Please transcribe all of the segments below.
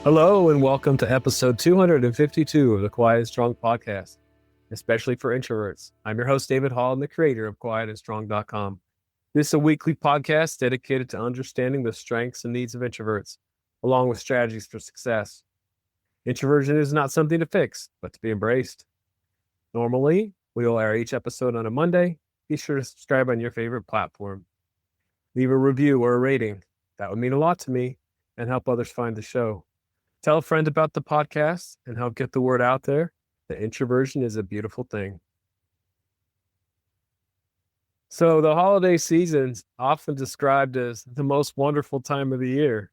Hello and welcome to episode 252 of the Quiet and Strong podcast, especially for introverts. I'm your host, David Hall, and the creator of quietandstrong.com. This is a weekly podcast dedicated to understanding the strengths and needs of introverts, along with strategies for success. Introversion is not something to fix, but to be embraced. Normally, we will air each episode on a Monday. Be sure to subscribe on your favorite platform. Leave a review or a rating. That would mean a lot to me and help others find the show. Tell a friend about the podcast and help get the word out there that introversion is a beautiful thing. So the holiday season's often described as the most wonderful time of the year.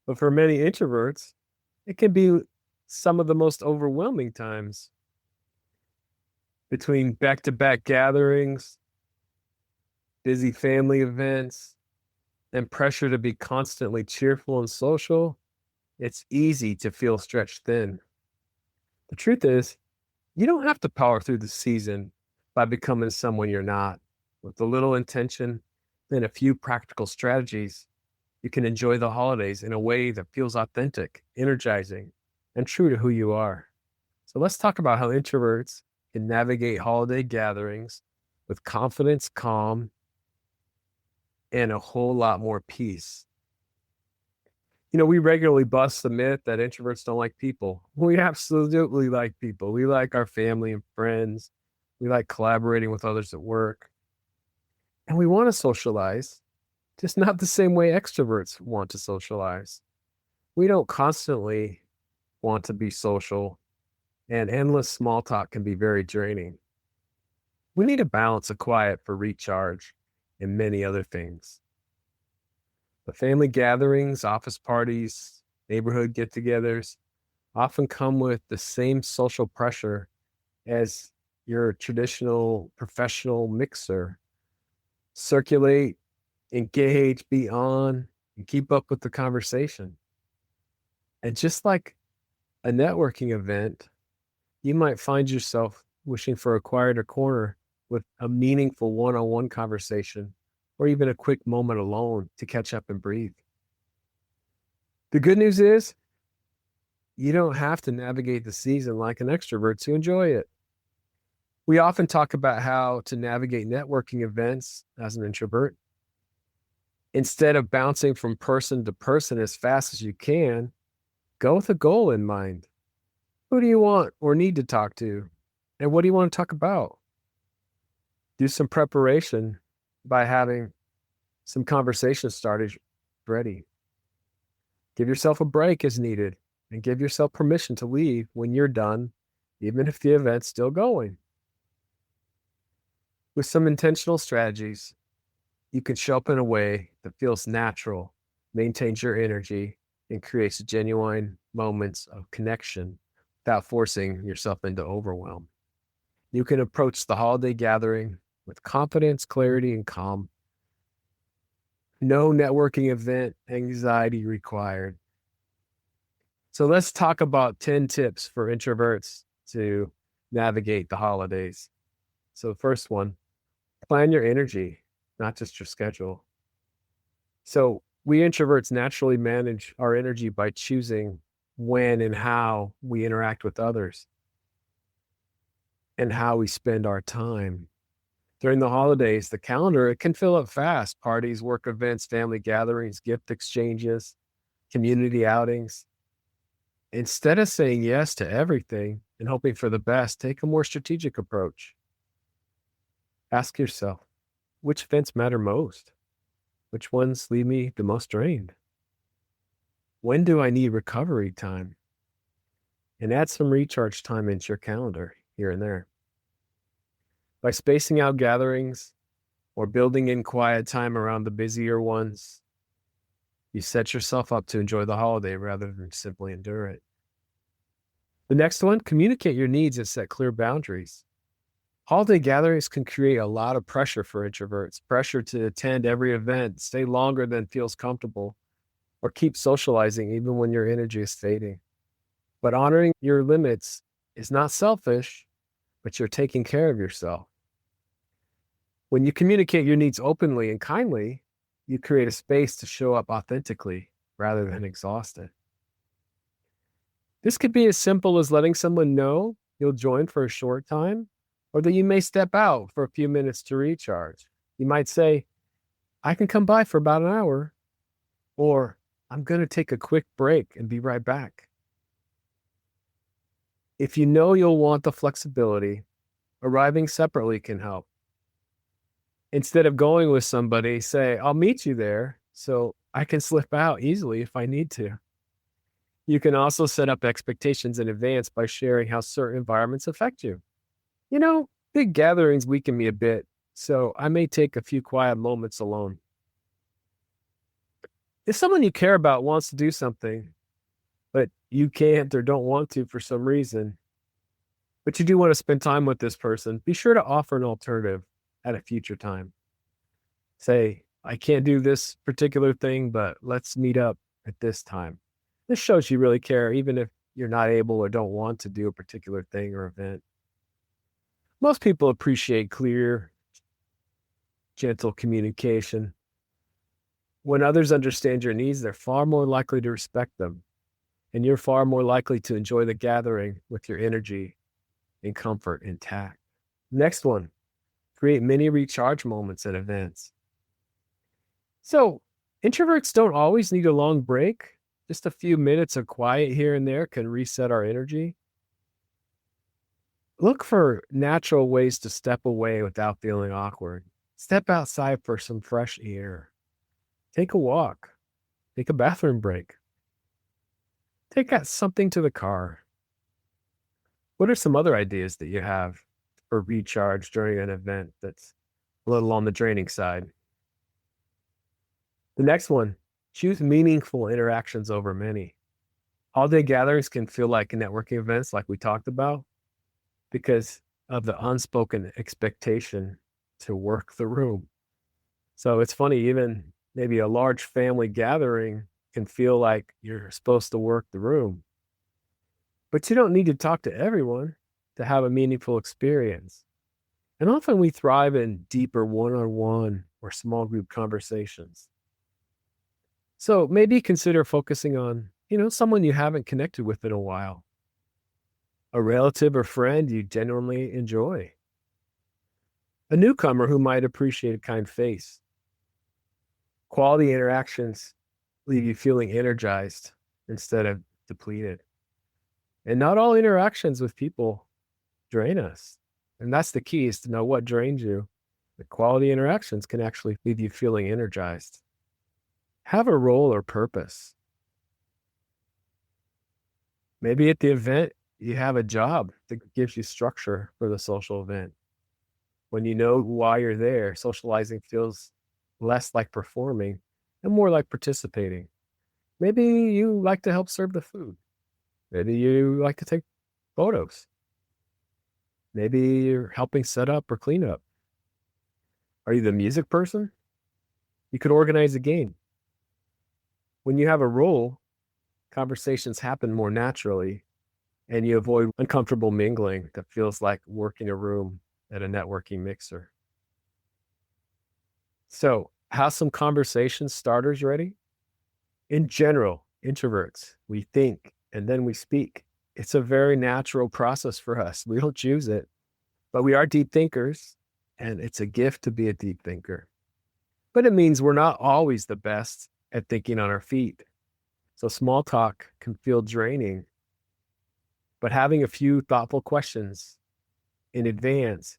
But for many introverts, it can be some of the most overwhelming times. Between back-to-back gatherings, busy family events, and pressure to be constantly cheerful and social, it's easy to feel stretched thin. The truth is, you don't have to power through the season by becoming someone you're not. With a little intention and a few practical strategies, you can enjoy the holidays in a way that feels authentic, energizing, and true to who you are. So let's talk about how introverts can navigate holiday gatherings with confidence, calm, and a whole lot more peace. We regularly bust the myth that introverts don't like people. We absolutely like people. We like our family and friends. We like collaborating with others at work. And we want to socialize, just not the same way extroverts want to socialize. We don't constantly want to be social, and endless small talk can be very draining. We need a balance of quiet for recharge and many other things. But family gatherings, office parties, neighborhood get-togethers often come with the same social pressure as your traditional professional mixer. Circulate, engage, be on, and keep up with the conversation. And just like a networking event, you might find yourself wishing for a quieter corner with a meaningful one-on-one conversation, or even a quick moment alone to catch up and breathe. The good news is, you don't have to navigate the season like an extrovert to enjoy it. We often talk about how to navigate networking events as an introvert. Instead of bouncing from person to person as fast as you can, go with a goal in mind. Who do you want or need to talk to? And what do you want to talk about? Do some preparation by having some conversation started ready. Give yourself a break as needed and give yourself permission to leave when you're done, even if the event's still going. With some intentional strategies, you can show up in a way that feels natural, maintains your energy, and creates genuine moments of connection without forcing yourself into overwhelm. You can approach the holiday gathering with confidence, clarity, and calm. No networking event anxiety required. So let's talk about 10 tips for introverts to navigate the holidays. So the first one, plan your energy, not just your schedule. So we introverts naturally manage our energy by choosing when and how we interact with others and how we spend our time. During the holidays, the calendar, it can fill up fast. Parties, work events, family gatherings, gift exchanges, community outings. Instead of saying yes to everything and hoping for the best, take a more strategic approach. Ask yourself, which events matter most? Which ones leave me the most drained? When do I need recovery time? And add some recharge time into your calendar here and there. By spacing out gatherings or building in quiet time around the busier ones, you set yourself up to enjoy the holiday rather than simply endure it. The next one, communicate your needs and set clear boundaries. Holiday gatherings can create a lot of pressure for introverts, pressure to attend every event, stay longer than feels comfortable, or keep socializing even when your energy is fading. But honoring your limits is not selfish, but you're taking care of yourself. When you communicate your needs openly and kindly, you create a space to show up authentically rather than exhausted. This could be as simple as letting someone know you'll join for a short time, or that you may step out for a few minutes to recharge. You might say, I can come by for about an hour, or I'm going to take a quick break and be right back. If you know you'll want the flexibility, arriving separately can help. Instead of going with somebody, say, I'll meet you there so I can slip out easily if I need to. You can also set up expectations in advance by sharing how certain environments affect you. Big gatherings weaken me a bit, so I may take a few quiet moments alone. If someone you care about wants to do something, but you can't or don't want to for some reason, but you do want to spend time with this person, be sure to offer an alternative at a future time. Say, I can't do this particular thing, but let's meet up at this time. This shows you really care, even if you're not able or don't want to do a particular thing or event. Most people appreciate clear, gentle communication. When others understand your needs, they're far more likely to respect them, and you're far more likely to enjoy the gathering with your energy and comfort intact. Next one, create mini recharge moments at events. So, introverts don't always need a long break. Just a few minutes of quiet here and there can reset our energy. Look for natural ways to step away without feeling awkward. Step outside for some fresh air. Take a walk. Take a bathroom break. Take something to the car. What are some other ideas that you have for recharge during an event that's a little on the draining side? The next one, choose meaningful interactions over many. All-day gatherings can feel like networking events like we talked about because of the unspoken expectation to work the room. So it's funny, even maybe a large family gathering can feel like you're supposed to work the room. But you don't need to talk to everyone to have a meaningful experience. And often we thrive in deeper one-on-one or small group conversations. So maybe consider focusing on, someone you haven't connected with in a while, a relative or friend you genuinely enjoy, a newcomer who might appreciate a kind face. Quality interactions leave you feeling energized instead of depleted. And not all interactions with people drain us. And that's the key, is to know what drains you. The quality interactions can actually leave you feeling energized. Have a role or purpose. Maybe at the event, you have a job that gives you structure for the social event. When you know why you're there, socializing feels less like performing and more like participating. Maybe you like to help serve the food. Maybe you like to take photos. Maybe you're helping set up or clean up. Are you the music person? You could organize a game. When you have a role, conversations happen more naturally, and you avoid uncomfortable mingling that feels like working a room at a networking mixer. So, have some conversation starters ready? In general, introverts, we think and then we speak. It's a very natural process for us. We don't choose it, but we are deep thinkers, and it's a gift to be a deep thinker. But it means we're not always the best at thinking on our feet. So small talk can feel draining, but having a few thoughtful questions in advance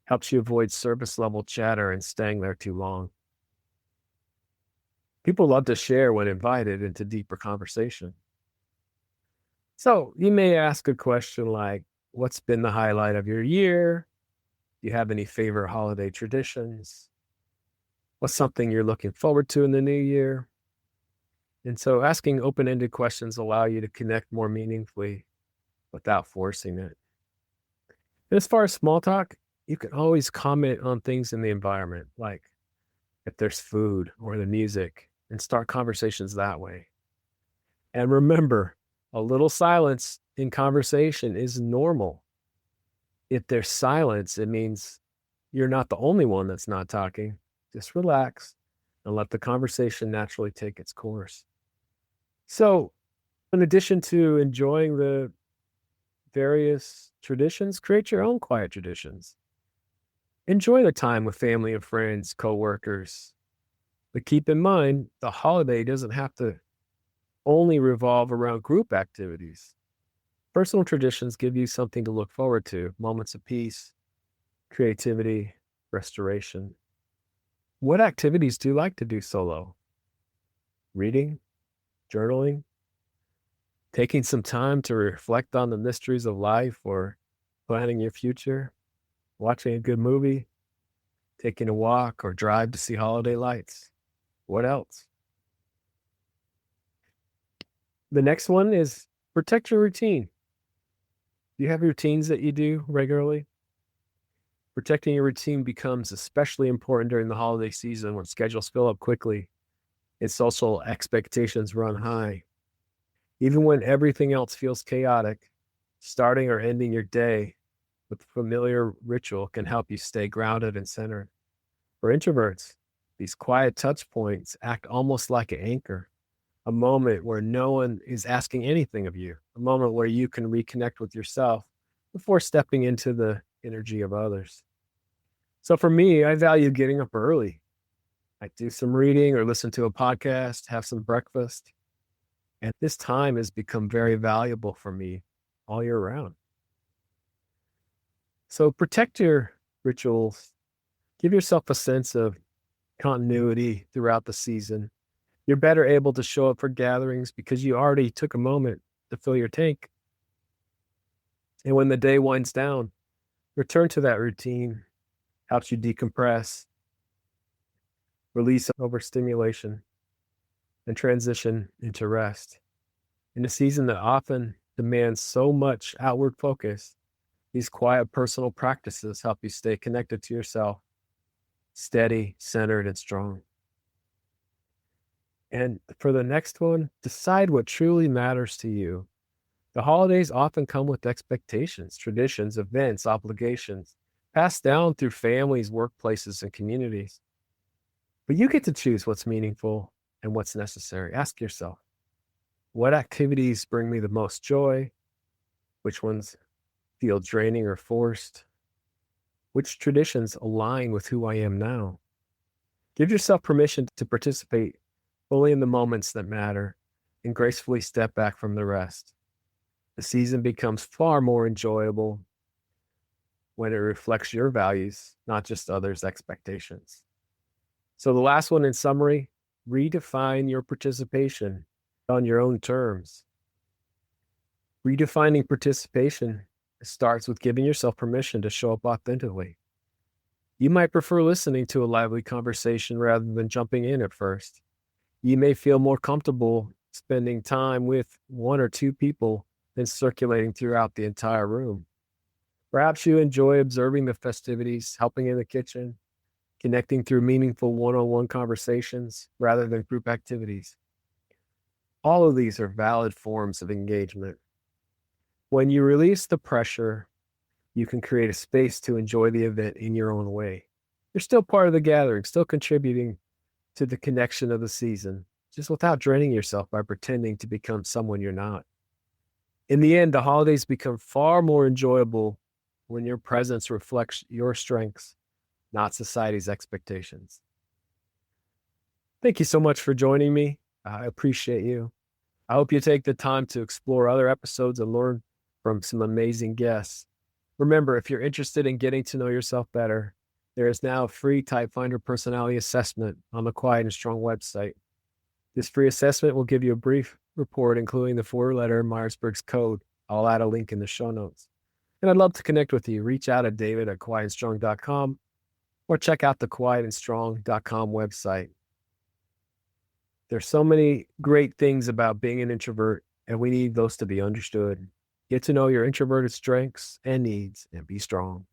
helps you avoid surface level chatter and staying there too long. People love to share when invited into deeper conversation. So you may ask a question like, what's been the highlight of your year? Do you have any favorite holiday traditions? What's something you're looking forward to in the new year? And so asking open-ended questions allow you to connect more meaningfully without forcing it. And as far as small talk, you can always comment on things in the environment, like if there's food or the music, and start conversations that way. And remember, a little silence in conversation is normal. If there's silence, it means you're not the only one that's not talking. Just relax and let the conversation naturally take its course. So In addition to enjoying the various traditions, create your own quiet traditions. Enjoy the time with family and friends, coworkers. But keep in mind, the holiday doesn't have to only revolve around group activities. Personal traditions give you something to look forward to, moments of peace, creativity, restoration. What activities do you like to do solo? Reading, journaling, taking some time to reflect on the mysteries of life or planning your future, watching a good movie, taking a walk or drive to see holiday lights. What else? The next one is protect your routine. Do you have routines that you do regularly? Protecting your routine becomes especially important during the holiday season when schedules fill up quickly and social expectations run high. Even when everything else feels chaotic, starting or ending your day with a familiar ritual can help you stay grounded and centered. For introverts, these quiet touch points act almost like an anchor, a moment where no one is asking anything of you, a moment where you can reconnect with yourself before stepping into the energy of others. So for me, I value getting up early. I do some reading or listen to a podcast, have some breakfast. And this time has become very valuable for me all year round. So protect your rituals. Give yourself a sense of continuity throughout the season. You're better able to show up for gatherings because you already took a moment to fill your tank. And when the day winds down, return to that routine, helps you decompress, release overstimulation, and transition into rest. In a season that often demands so much outward focus, these quiet personal practices help you stay connected to yourself, steady, centered, and strong. And for the next one, decide what truly matters to you. The holidays often come with expectations, traditions, events, obligations, passed down through families, workplaces, and communities. But you get to choose what's meaningful and what's necessary. Ask yourself, what activities bring me the most joy? Which ones feel draining or forced? Which traditions align with who I am now? Give yourself permission to participate fully in the moments that matter and gracefully step back from the rest. The season becomes far more enjoyable when it reflects your values, not just others' expectations. So, the last one in summary, redefine your participation on your own terms. Redefining participation starts with giving yourself permission to show up authentically. You might prefer listening to a lively conversation rather than jumping in at first. You may feel more comfortable spending time with one or two people than circulating throughout the entire room. Perhaps you enjoy observing the festivities, helping in the kitchen, connecting through meaningful one-on-one conversations rather than group activities. All of these are valid forms of engagement. When you release the pressure, you can create a space to enjoy the event in your own way. You're still part of the gathering, still contributing to the connection of the season, just without draining yourself by pretending to become someone you're not. In the end, the holidays become far more enjoyable when your presence reflects your strengths, not society's expectations. Thank you so much for joining me. I appreciate you. I hope you take the time to explore other episodes and learn from some amazing guests. Remember, if you're interested in getting to know yourself better, there is now a free Type Finder personality assessment on the Quiet and Strong website. This free assessment will give you a brief report, including the 4-letter Myers-Briggs code. I'll add a link in the show notes. And I'd love to connect with you. Reach out at david@quietandstrong.com or check out the quietandstrong.com website. There's so many great things about being an introvert, and we need those to be understood. Get to know your introverted strengths and needs and be strong.